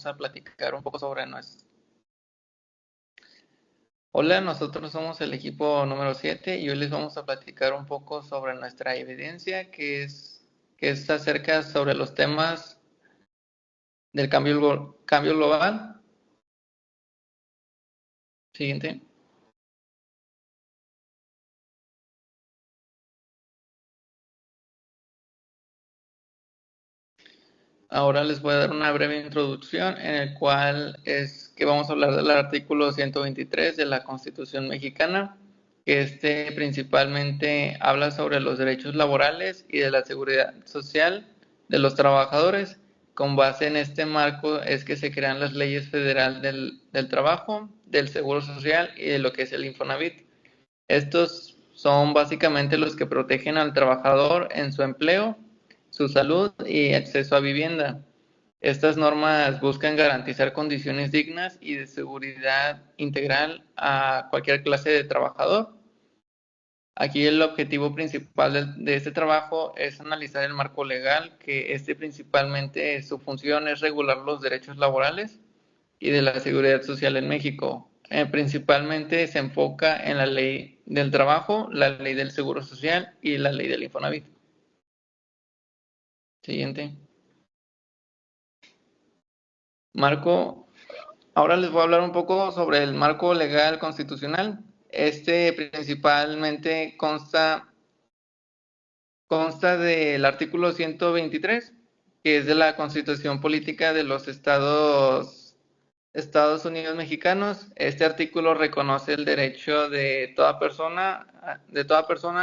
a platicar un poco sobre nuestro... Hola, nosotros somos el equipo número 7 y hoy les vamos a platicar un poco sobre nuestra evidencia, que es acerca sobre los temas del cambio global. Siguiente. Ahora les voy a dar una breve introducción en el cual es que vamos a hablar del artículo 123 de la Constitución mexicana, que principalmente habla sobre los derechos laborales y de la seguridad social de los trabajadores. Con base en este marco es que se crean las leyes federal del trabajo, del seguro social y de lo que es el Infonavit. Estos son básicamente los que protegen al trabajador en su empleo, su salud y acceso a vivienda. Estas normas buscan garantizar condiciones dignas y de seguridad integral a cualquier clase de trabajador. Aquí el objetivo principal de este trabajo es analizar el marco legal, que principalmente su función es regular los derechos laborales y de la seguridad social en México. Principalmente se enfoca en la ley del trabajo, la ley del seguro social y la ley del Infonavit. Siguiente. Marco. Ahora les voy a hablar un poco sobre el marco legal constitucional. Principalmente consta del artículo 123, que es de la Constitución Política de los Estados Unidos Mexicanos. Este artículo reconoce el derecho de toda persona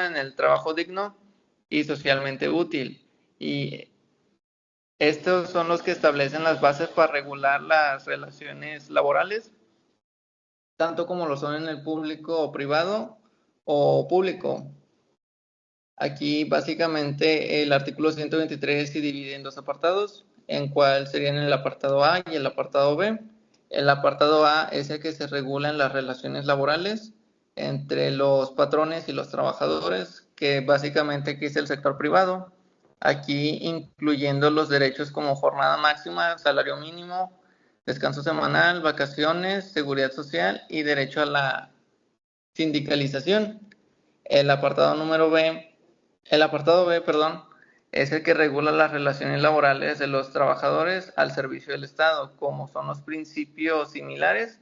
en el trabajo digno y socialmente útil. Y estos son los que establecen las bases para regular las relaciones laborales, tanto como lo son en el público o privado o público. Aquí básicamente el artículo 123 se divide en dos apartados, en cual serían el apartado A y el apartado B. El apartado A es el que se regulan las relaciones laborales entre los patrones y los trabajadores, que básicamente aquí es el sector privado. Aquí incluyendo los derechos como jornada máxima, salario mínimo, descanso semanal, vacaciones, seguridad social y derecho a la sindicalización. El apartado número B, el apartado B, perdón, es el que regula las relaciones laborales de los trabajadores al servicio del Estado, como son los principios similares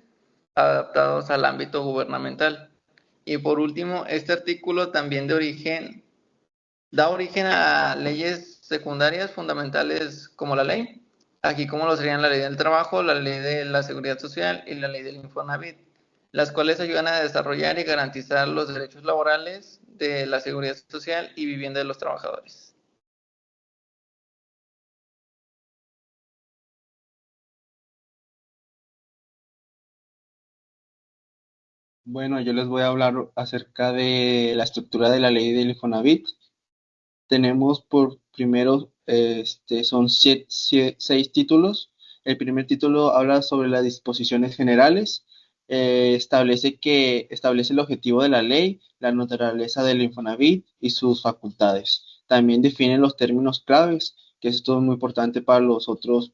adaptados al ámbito gubernamental. Y por último, este artículo también da origen a leyes secundarias fundamentales como la ley, aquí como lo serían la ley del trabajo, la ley de la seguridad social y la ley del Infonavit, las cuales ayudan a desarrollar y garantizar los derechos laborales de la seguridad social y vivienda de los trabajadores. Bueno, yo les voy a hablar acerca de la estructura de la ley del Infonavit. Tenemos por primero, son 6 títulos. El primer título habla sobre las disposiciones generales. Establece el objetivo de la ley, la naturaleza del Infonavit y sus facultades. También define los términos claves, que esto es muy importante para los otros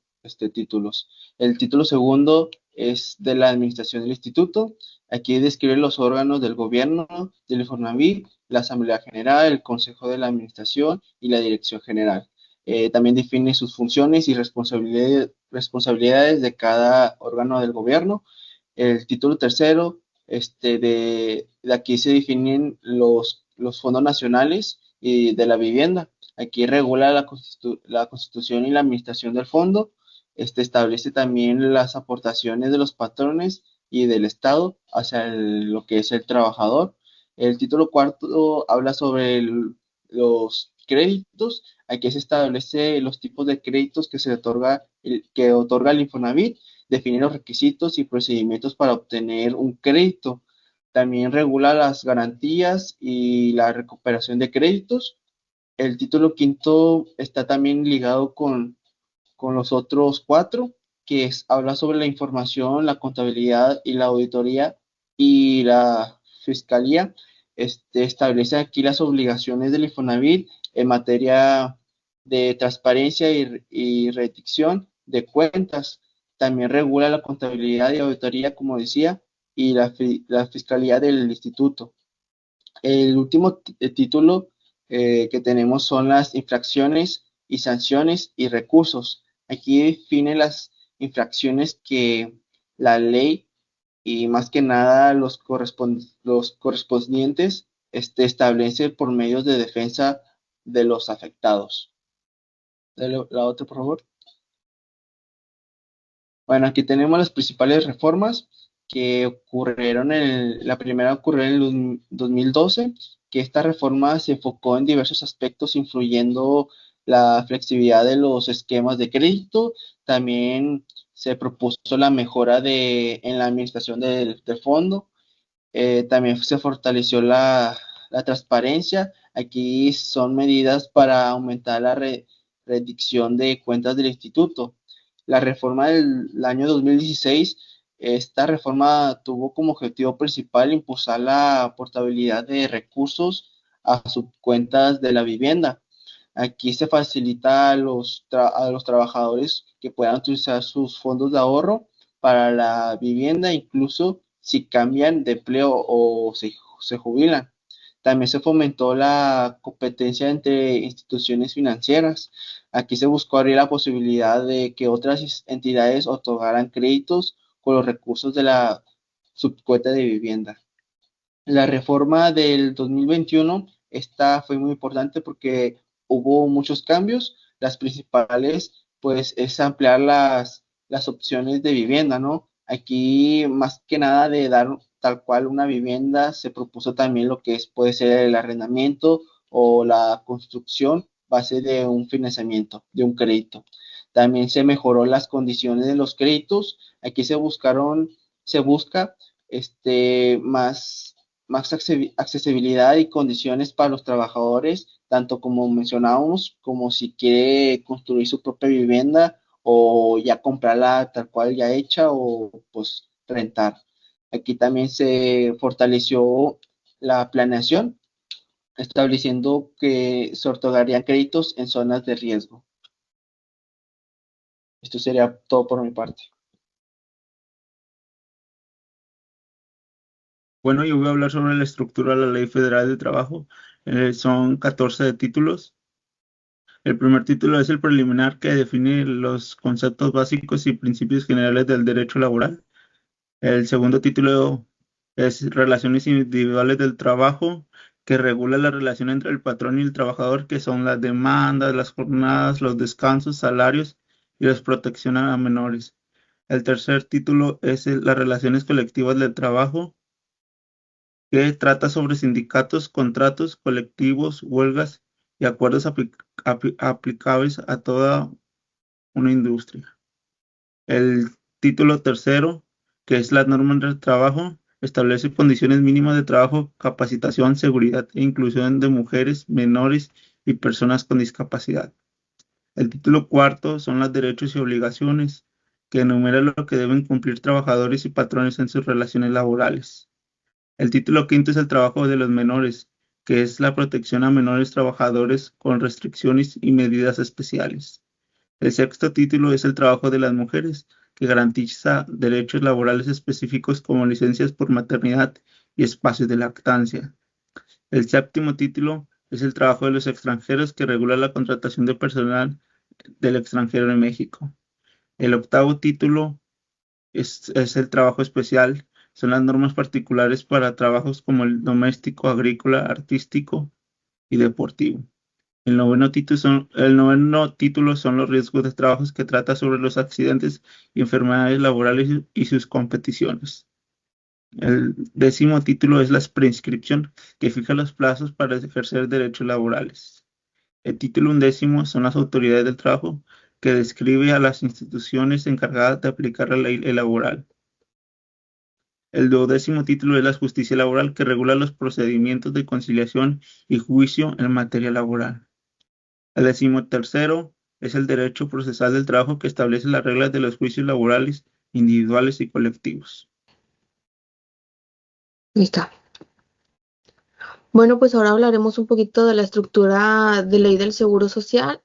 títulos. El título segundo es de la administración del instituto. Aquí describe los órganos del gobierno, del Infonavit, la Asamblea General, el Consejo de la Administración y la Dirección General. También define sus funciones y responsabilidades de cada órgano del gobierno. El título tercero, de aquí se definen los fondos nacionales y de la vivienda. Aquí regula la constitución y la administración del fondo. Establece también las aportaciones de los patrones y del Estado hacia lo que es el trabajador. El título cuarto habla sobre los créditos. Aquí se establece los tipos de créditos que otorga el Infonavit, definir los requisitos y procedimientos para obtener un crédito. También regula las garantías y la recuperación de créditos. El título quinto está también ligado con los otros 4, habla sobre la información, la contabilidad y la auditoría y la fiscalía. Establece aquí las obligaciones del Infonavit en materia de transparencia y rendición de cuentas. También regula la contabilidad y auditoría, como decía, y la fiscalía del instituto. El último título que tenemos son las infracciones y sanciones y recursos. Aquí define las infracciones que la ley y más que nada los correspondientes establece por medios de defensa de los afectados. Dale la otra, por favor. Bueno, aquí tenemos las principales reformas que ocurrieron la primera ocurrió en el 2012, que esta reforma se enfocó en diversos aspectos, incluyendo la flexibilidad de los esquemas de crédito. También se propuso la mejora en la administración del fondo. También se fortaleció la transparencia. Aquí son medidas para aumentar la redicción de cuentas del instituto. La reforma del año 2016, esta reforma tuvo como objetivo principal impulsar la portabilidad de recursos a subcuentas de la vivienda. Aquí se facilita a los trabajadores que puedan utilizar sus fondos de ahorro para la vivienda, incluso si cambian de empleo o se jubilan. También se fomentó la competencia entre instituciones financieras. Aquí se buscó abrir la posibilidad de que otras entidades otorgaran créditos con los recursos de la subcuenta de vivienda. La reforma del 2021, esta fue muy importante porque hubo muchos cambios. Las principales, pues, es ampliar las opciones de vivienda, ¿no? Aquí, más que nada de dar tal cual una vivienda, se propuso también lo que puede ser el arrendamiento o la construcción base de un financiamiento, de un crédito. También se mejoró las condiciones de los créditos. Aquí se busca más accesibilidad y condiciones para los trabajadores, tanto como mencionábamos, como si quiere construir su propia vivienda o ya comprarla tal cual ya hecha o pues rentar. Aquí también se fortaleció la planeación, estableciendo que se otorgarían créditos en zonas de riesgo. Esto sería todo por mi parte. Bueno, yo voy a hablar sobre la estructura de la Ley Federal del Trabajo. Son 14 títulos. El primer título es el preliminar, que define los conceptos básicos y principios generales del derecho laboral. El segundo título es Relaciones individuales del trabajo, que regula la relación entre el patrón y el trabajador, que son las demandas, las jornadas, los descansos, salarios y las protecciones a menores. El tercer título es las relaciones colectivas del trabajo, que trata sobre sindicatos, contratos colectivos, huelgas y acuerdos aplicables a toda una industria. El título tercero, que es las normas del trabajo, establece condiciones mínimas de trabajo, capacitación, seguridad e inclusión de mujeres, menores y personas con discapacidad. El título cuarto son los derechos y obligaciones, que enumera lo que deben cumplir trabajadores y patrones en sus relaciones laborales. El título quinto es el trabajo de los menores, que es la protección a menores trabajadores con restricciones y medidas especiales. El sexto título es el trabajo de las mujeres, que garantiza derechos laborales específicos como licencias por maternidad y espacios de lactancia. El séptimo título es el trabajo de los extranjeros, que regula la contratación de personal del extranjero en México. El octavo título es el trabajo especial. Son las normas particulares para trabajos como el doméstico, agrícola, artístico y deportivo. El noveno título son los riesgos de trabajos, que trata sobre los accidentes y enfermedades laborales y sus competiciones. El décimo título es la prescripción, que fija los plazos para ejercer derechos laborales. El título undécimo son las autoridades del trabajo, que describe a las instituciones encargadas de aplicar la ley laboral. El duodécimo título es la justicia laboral, que regula los procedimientos de conciliación y juicio en materia laboral. El decimotercero es el derecho procesal del trabajo, que establece las reglas de los juicios laborales individuales y colectivos. Listo. Bueno, pues ahora hablaremos un poquito de la estructura de ley del Seguro Social.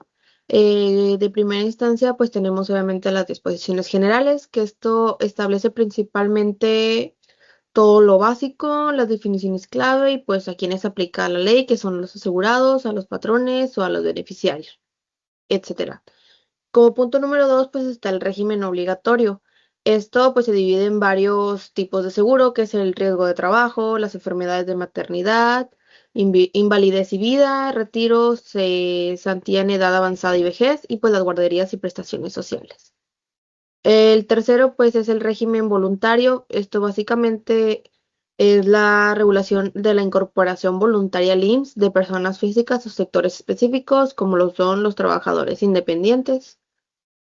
De primera instancia, pues tenemos obviamente las disposiciones generales, que esto establece principalmente todo lo básico, las definiciones clave y pues a quienes aplica la ley, que son los asegurados, a los patrones o a los beneficiarios, etcétera. Como punto número dos, pues está el régimen obligatorio. Esto pues se divide en varios tipos de seguro, que es el riesgo de trabajo, las enfermedades de maternidad, invalidez y vida, retiros, cesantía en edad avanzada y vejez, y pues las guarderías y prestaciones sociales. El tercero pues es el régimen voluntario. Esto básicamente es la regulación de la incorporación voluntaria al IMSS de personas físicas o sectores específicos, como lo son los trabajadores independientes.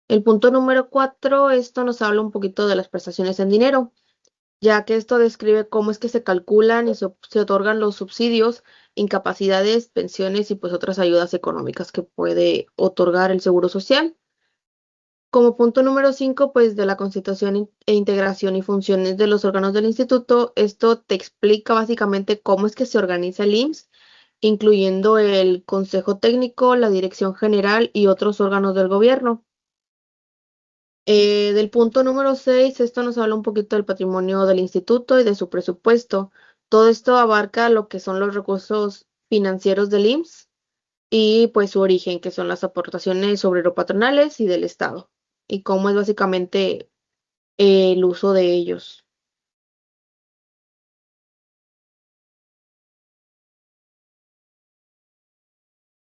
El punto número cuatro, esto nos habla un poquito de las prestaciones en dinero, ya que esto describe cómo es que se calculan y se otorgan los subsidios, incapacidades, pensiones y pues otras ayudas económicas que puede otorgar el Seguro Social. Como punto número cinco, pues de la constitución e integración y funciones de los órganos del instituto, esto te explica básicamente cómo es que se organiza el IMSS, incluyendo el Consejo Técnico, la Dirección General y otros órganos del gobierno. Del punto número 6, esto nos habla un poquito del patrimonio del instituto y de su presupuesto. Todo esto abarca lo que son los recursos financieros del IMSS y pues su origen, que son las aportaciones obrero-patronales y del Estado, y cómo es básicamente el uso de ellos.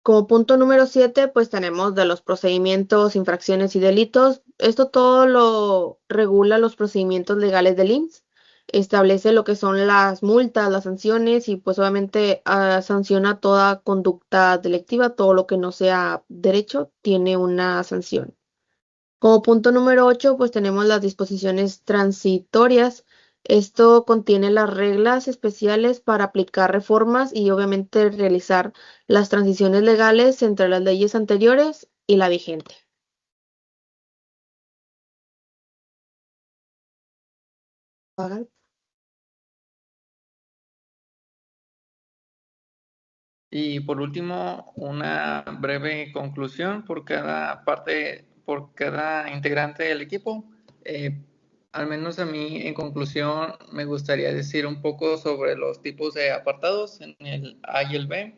Como punto número 7, pues tenemos de los procedimientos, infracciones y delitos. Esto todo lo regula los procedimientos legales del IMSS. Establece lo que son las multas, las sanciones y pues obviamente sanciona toda conducta delictiva, todo lo que no sea derecho tiene una sanción. Como punto número 8, pues tenemos las disposiciones transitorias. Esto contiene las reglas especiales para aplicar reformas y obviamente realizar las transiciones legales entre las leyes anteriores y la vigente. Y por último, una breve conclusión por cada parte, por cada integrante del equipo. Al menos a mí, en conclusión, me gustaría decir un poco sobre los tipos de apartados en el A y el B,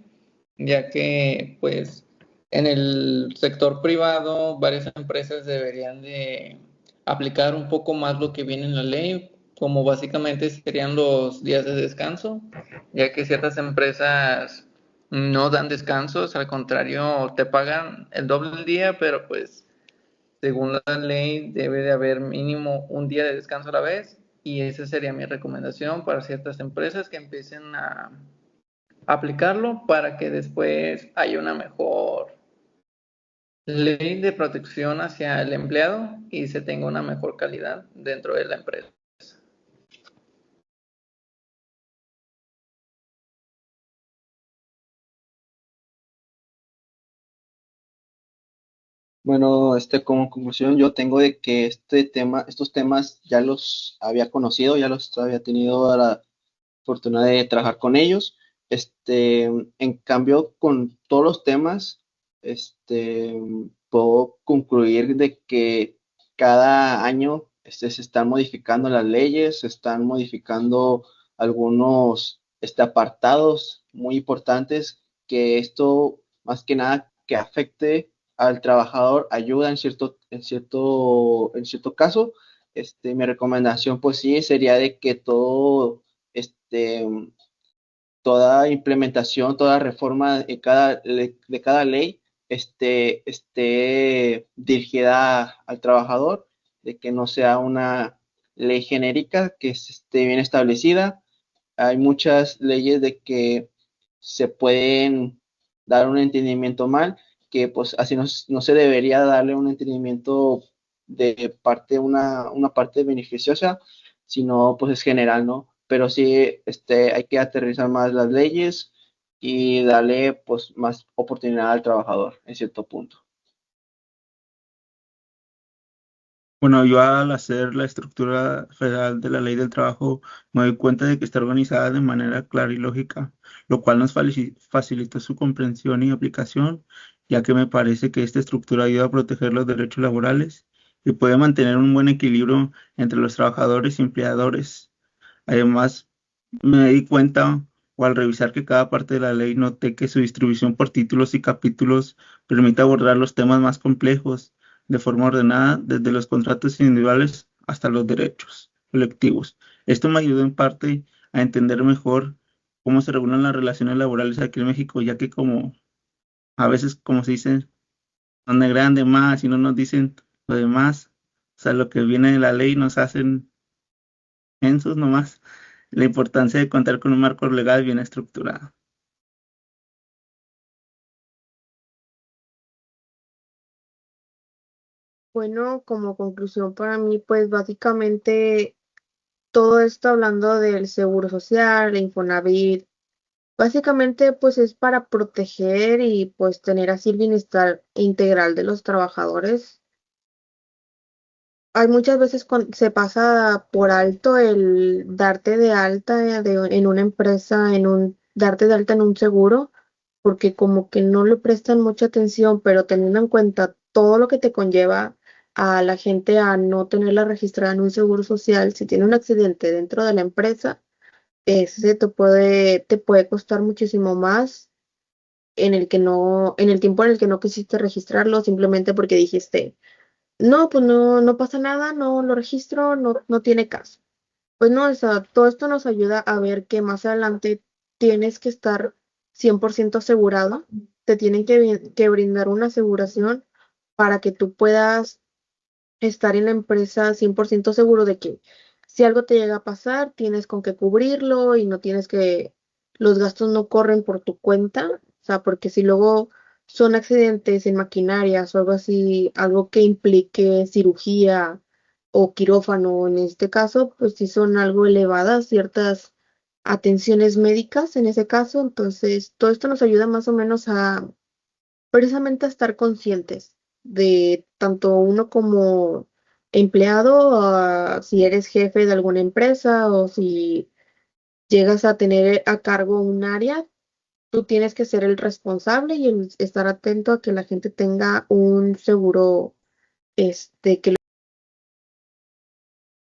ya que, pues, en el sector privado, varias empresas deberían de aplicar un poco más lo que viene en la ley, como básicamente serían los días de descanso, ya que ciertas empresas no dan descansos, al contrario, te pagan el doble del día, pero pues según la ley debe de haber mínimo un día de descanso a la vez y esa sería mi recomendación para ciertas empresas que empiecen a aplicarlo para que después haya una mejor ley de protección hacia el empleado y se tenga una mejor calidad dentro de la empresa. Bueno, como conclusión yo tengo de que estos temas ya los había conocido, ya los había tenido la fortuna de trabajar con ellos. En cambio, con todos los temas, puedo concluir de que cada año, se están modificando las leyes, se están modificando algunos, apartados muy importantes, que esto, más que nada, que afecte al trabajador, ayuda en cierto caso. Mi recomendación, pues sí, sería de que este, toda implementación, toda reforma de cada ley esté dirigida al trabajador, de que no sea una ley genérica, que esté bien establecida. Hay muchas leyes de que se pueden dar un entendimiento mal, que pues así no se debería darle un entendimiento de una parte beneficiosa, sino pues es general, ¿no? Pero sí, hay que aterrizar más las leyes y darle pues más oportunidad al trabajador en cierto punto. Bueno, yo al hacer la estructura federal de la ley del trabajo me doy cuenta de que está organizada de manera clara y lógica, lo cual nos facilita su comprensión y aplicación ya que me parece que esta estructura ayuda a proteger los derechos laborales y puede mantener un buen equilibrio entre los trabajadores y empleadores. Además, me di cuenta, o al revisar que cada parte de la ley, noté que su distribución por títulos y capítulos permite abordar los temas más complejos de forma ordenada, desde los contratos individuales hasta los derechos colectivos. Esto me ayudó en parte a entender mejor cómo se regulan las relaciones laborales aquí en México, ya que como a veces, como se dice, nos negrean de más y no nos dicen lo demás, o sea, lo que viene de la ley nos hacen mensos nomás. La importancia de contar con un marco legal bien estructurado. Bueno, como conclusión para mí, pues básicamente todo esto hablando del seguro social, el Infonavit, básicamente pues es para proteger y pues tener así el bienestar integral de los trabajadores. Hay muchas veces se pasa por alto el darte de alta en una empresa, darte de alta en un seguro, porque como que no le prestan mucha atención, pero teniendo en cuenta todo lo que te conlleva a la gente a no tenerla registrada en un seguro social, si tiene un accidente dentro de la empresa, ese te puede costar muchísimo más en el tiempo en el que no quisiste registrarlo, simplemente porque dijiste, no, pues no, no pasa nada, no lo registro, no, no tiene caso. Pues no, o sea, todo esto nos ayuda a ver que más adelante tienes que estar 100% asegurado, te tienen que brindar una aseguración para que tú puedas estar en la empresa 100% seguro de que si algo te llega a pasar, tienes con qué cubrirlo y no tienes que, los gastos no corren por tu cuenta, o sea, porque si luego son accidentes en maquinarias o algo así, algo que implique cirugía o quirófano, en este caso, pues sí son algo elevadas ciertas atenciones médicas en ese caso, entonces todo esto nos ayuda más o menos a precisamente a estar conscientes de tanto uno como empleado, si eres jefe de alguna empresa o si llegas a tener a cargo un área, tú tienes que ser el responsable y el estar atento a que la gente tenga un seguro, que